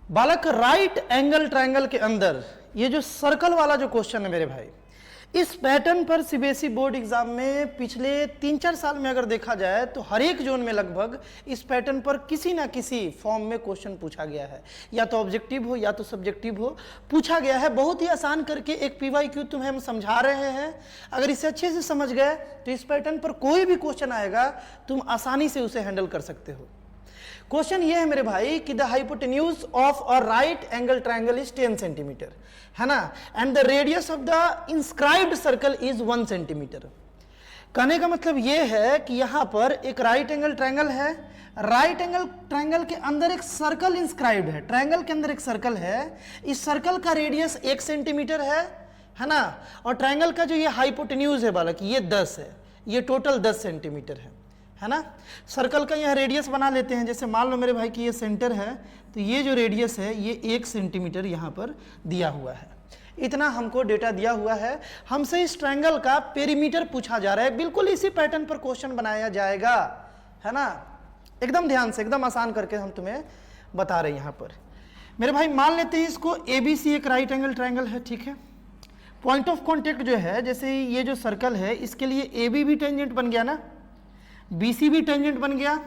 बालक right angle triangle के अंदर ये जो सर्कल वाला जो क्वेश्चन है मेरे भाई, इस पैटर्न पर सीबीएसई बोर्ड एग्जाम में पिछले 3-4 साल में अगर देखा जाए तो हर एक जोन में लगभग इस पैटर्न पर किसी ना किसी फॉर्म में क्वेश्चन पूछा गया है, या तो ऑब्जेक्टिव हो या तो सब्जेक्टिव हो, पूछा गया है। बहुत ही आसान करके एक पीवाईक्यू तुम्हें हम समझा रहे हैं। अगर इसे अच्छे से समझ गए तो इस पैटर्न पर कोई भी क्वेश्चन आएगा तुम आसानी से उसे हैंडल कर सकते हो। क्वेश्चन ये है मेरे भाई कि the hypotenuse of a right angle triangle is 10 centimetre, है ना, and the radius of the inscribed circle is 1 centimetre. कहने का मतलब ये है कि यहां पर एक राइट एंगल ट्रायंगल है, राइट एंगल ट्रायंगल के अंदर एक सर्कल इंस्क्राइब्ड है, ट्रायंगल के अंदर एक सर्कल है, इस सर्कल का रेडियस 1 सेंटीमीटर है ना, और ट्रायंगल का जो ये हाइपोटेन्यूज है बालक ये 10 है, ये टोटल 10 सेंटीमीटर है ना। सर्कल का यह रेडियस बना लेते हैं, जैसे मान लो मेरे भाई कि ये सेंटर है तो ये जो रेडियस है ये 1 सेंटीमीटर यहाँ पर दिया हुआ है। इतना हमको डेटा दिया हुआ है, हमसे इस ट्रायंगल का पेरीमीटर पूछा जा रहा है। बिल्कुल इसी पैटर्न पर क्वेश्चन बनाया जाएगा, है ना, एकदम ध्यान से, एकदम आसान करके हम तुम्हें बता रहे हैं यहाँ पर। मेरे भाई मान लेते हैं इसको ABC एक राइट एंगल ट्रायंगल है, ठीक है। पॉइंट ऑफ कॉन्टेक्ट जो है, जैसे ये जो सर्कल है इसके लिए AB भी टेंजेंट बन गया ना, BC भी टेंजेंट बन गया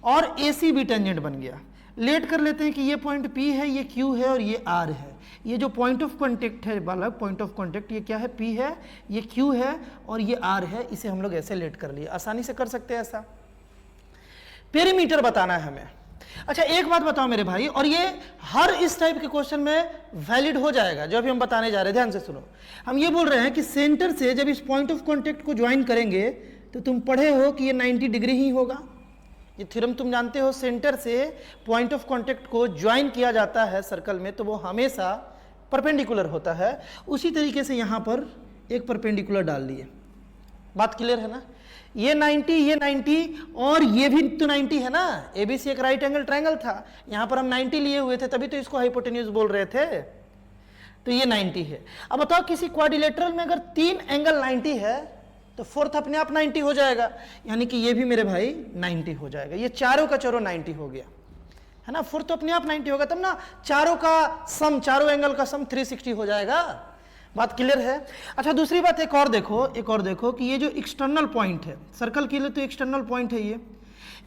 और AC भी टेंजेंट बन गया। लेट कर लेते हैं कि ये पॉइंट P है, ये Q है और ये R है। ये जो पॉइंट ऑफ कॉन्टेक्ट है बालक, पॉइंट ऑफ कॉन्टेक्ट ये क्या है, P है, ये Q है और ये R है। इसे हम लोग ऐसे लेट कर लिए, आसानी से कर सकते हैं ऐसा। पेरीमीटर बताना है हमें। अच्छा एक बात बताओ मेरे भाई, और ये हर इस टाइप के क्वेश्चन में वैलिड हो जाएगा जो अभी हम बताने जा रहे हैं, ध्यान से सुनो। हम ये बोल रहे हैं कि सेंटर से जब इस पॉइंट ऑफ कॉन्टेक्ट को ज्वाइन करेंगे तो तुम पढ़े हो कि ये 90 डिग्री ही होगा। ये थ्योरम तुम जानते हो, सेंटर से पॉइंट ऑफ कांटेक्ट को ज्वाइन किया जाता है सर्कल में तो वो हमेशा परपेंडिकुलर होता है। उसी तरीके से यहाँ पर एक परपेंडिकुलर डाल लिए। बात क्लियर है ना। ये 90, ये 90 और ये भी तो 90 है ना। ABC एक राइट एंगल ट्रायंगल था, यहाँ पर हम 90 लिए हुए थे, तभी तो इसको हाइपोटेन्यूज बोल रहे थे। तो ये 90 है। अब बताओ किसी क्वाड्रिलेटरल में अगर 3 एंगल 90 है तो फोर्थ अपने आप 90 हो जाएगा, यानी कि ये भी मेरे भाई 90 हो जाएगा। ये चारों का चारों 90 हो गया, है ना। फोर्थ तो अपने आप 90 होगा, तब ना चारों का सम, चारों एंगल का सम 360 हो जाएगा। बात क्लियर है। अच्छा दूसरी बात एक और देखो कि ये जो एक्सटर्नल पॉइंट है सर्कल के लिए, तो एक्सटर्नल पॉइंट है ये,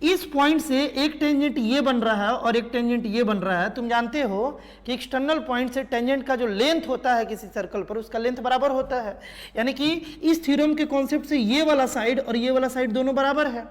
इस पॉइंट से एक टेंजेंट ये बन रहा है और एक टेंजेंट ये बन रहा है। तुम जानते हो कि एक्सटर्नल पॉइंट से टेंजेंट का जो लेंथ होता है किसी सर्कल पर, उसका लेंथ बराबर होता है। यानी कि इस थ्योरम के कॉन्सेप्ट से ये वाला साइड और ये वाला साइड दोनों बराबर है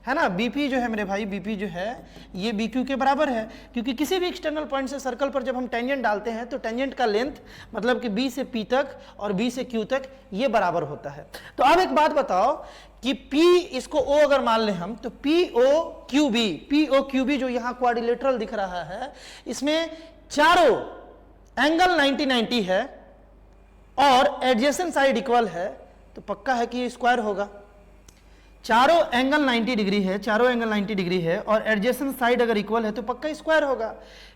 ना। BP जो है मेरे भाई, BP जो है ये BQ के बराबर है, क्योंकि किसी भी एक्सटर्नल पॉइंट से सर्कल पर जब हम टेंजेंट डालते हैं तो टेंजेंट का लेंथ मतलब कि B से P तक और B से Q तक ये बराबर होता है। तो अब एक बात बताओ कि P इसको O अगर मान लें हम, तो POQB जो यहाँ क्वाड्रिलेटरल दिख रहा है, इसमें चारों एंगल 90-90 है और एडजेसेंट साइड इक्वल है, तो पक्का है कि ये स्क्वायर होगा। चारों एंगल 90 डिग्री है, चारों एंगल 90 डिग्री है और एडजेसेंट साइड अगर इक्वल है तो पक्का स्क्वायर होगा,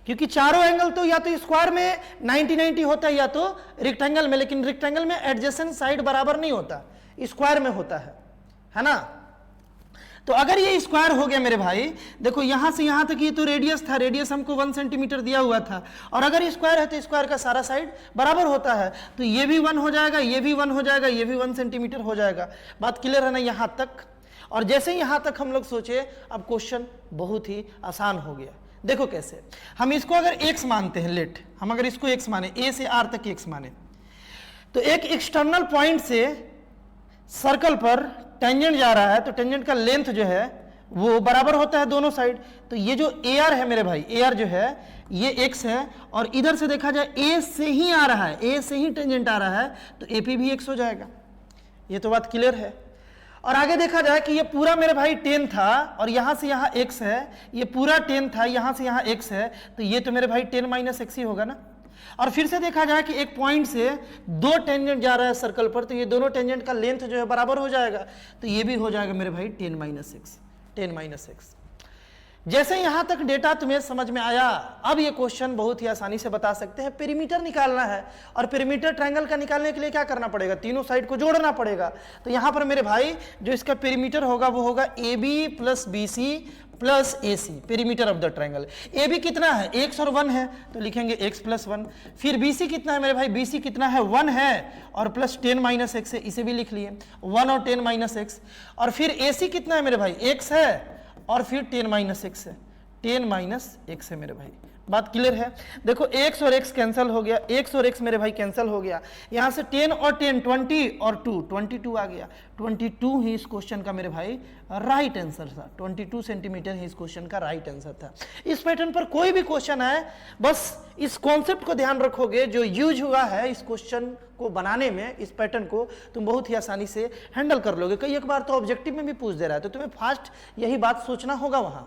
क्योंकि चारों एंगल तो या तो स्क्वायर में 90-90 होता है या तो रेक्टेंगल में, लेकिन रेक्टेंगल में एडजेसेंट साइड बराबर नहीं होता, स्क्वायर में होता है ना। तो अगर ये स्क्वायर हो गया मेरे भाई, देखो यहां से यहां तक ये तो रेडियस था, रेडियस हमको 1 सेंटीमीटर दिया हुआ था, और अगर स्क्वायर है तो स्क्वायर का सारा साइड बराबर होता है, तो ये भी 1 हो जाएगा, ये भी 1 हो जाएगा, ये भी 1 सेंटीमीटर हो जाएगा। बात क्लियर है ना यहां तक। और जैसे यहां तक हम लोग सोचे, अब क्वेश्चन बहुत ही आसान हो गया। देखो कैसे, हम इसको अगर x मानते हैं, लेट हम अगर इसको x माने, A से R तक x माने, तो एक एक्सटर्नल पॉइंट से सर्कल पर टेंजेंट जा रहा है, तो टेंजेंट का लेंथ जो है वो बराबर होता है दोनों साइड। तो ये जो AR है मेरे भाई, AR जो है ये x है, और इधर से देखा जाए A से ही आ रहा है, A से ही टेंजेंट आ रहा है, तो AP भी x हो जाएगा। ये तो बात क्लियर है। और आगे देखा जाए कि ये पूरा मेरे भाई 10 था और यहां से यहां x है, ये पूरा 10 था, यहां से यहां x है, तो ये तो मेरे भाई 10 - x ही होगा ना। और फिर से देखा जाए कि एक पॉइंट से 2 टेंजेंट जा रहा है सर्कल पर, तो ये दोनों टेंजेंट का लेंथ जो है बराबर हो जाएगा, तो ये भी हो जाएगा मेरे भाई 10 - x। जैसे यहां तक डेटा तुम्हें समझ में आया, अब ये क्वेश्चन बहुत ही आसानी से बता सकते हैं। पेरीमीटर निकालना है, और पेरीमीटर ट्रायंगल का निकालने के लिए क्या करना पड़ेगा, तीनों साइड को जोड़ना पड़ेगा। तो यहां पर मेरे भाई जो इसका पेरीमीटर होगा वो होगा AB + BC plus A C, perimeter of the triangle. A B कितना है, x और 1 है, तो लिखेंगे x प्लस 1। फिर बी सी कितना है मेरे भाई, बी सी कितना है, 1 है और प्लस 10 माइनस एक्स है, इसे भी लिख लिए 1 और 10 माइनस एक्स। और फिर ए सी कितना है मेरे भाई, x है और फिर 10 माइनस एक्स है, 10 माइनस एक्स है मेरे भाई। बात क्लियर है। देखो x और x कैंसिल हो गया, x और x मेरे भाई कैंसिल हो गया, यहां से 10 और 10 20 और 2 22 आ गया। 22 ही इस क्वेश्चन का मेरे भाई राइट आंसर था, 22 सेंटीमीटर ही इस क्वेश्चन का राइट आंसर था। इस पैटर्न पर कोई भी क्वेश्चन आए, बस इस कॉन्सेप्ट को ध्यान रखोगे जो यूज हुआ है इस क्वेश्चन को बनाने में, इस पैटर्न को तुम बहुत ही आसानी से हैंडल कर लोगे। कई एक बार तो ऑब्जेक्टिव में भी पूछ दे रहा है, तो तुम्हें फास्ट यही बात सोचना होगा वहां।